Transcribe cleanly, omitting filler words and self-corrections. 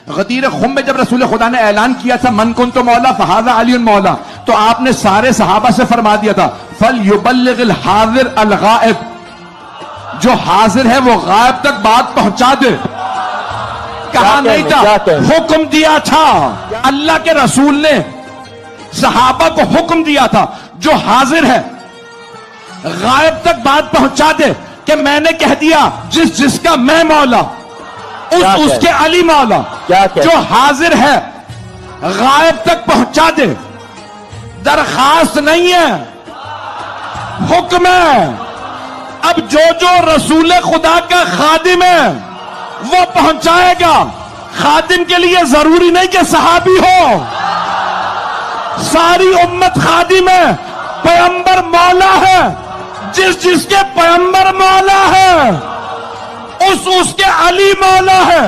गदीर खुम में जब रसूल खुदा ने ऐलान किया था मन कुन तो मौला फहाजा अली मौला, तो आपने सारे सहाबा से फरमा दिया था फल युबल्लिगिल हाजिर अल गायब, जो हाजिर है वो गायब तक बात पहुंचा दे। कहा नहीं था, हुक्म दिया था। अल्लाह के रसूल ने सहाबा को हुक्म दिया था जो हाजिर है गायब तक बात पहुंचा दे, कि मैंने कह दिया जिसका मैं मौला उसके अली मौला। जो हाजिर है गायब तक पहुंचा दे। दरखास्त नहीं है, हुक्म है। अब जो रसूल खुदा का खादिम है वो पहुंचाएगा। खादिम के लिए जरूरी नहीं कि सहाबी हो, सारी उम्मत खादिम है। पैगंबर मौला है, जिसके पैगंबर मौला है उसके अली मौला है।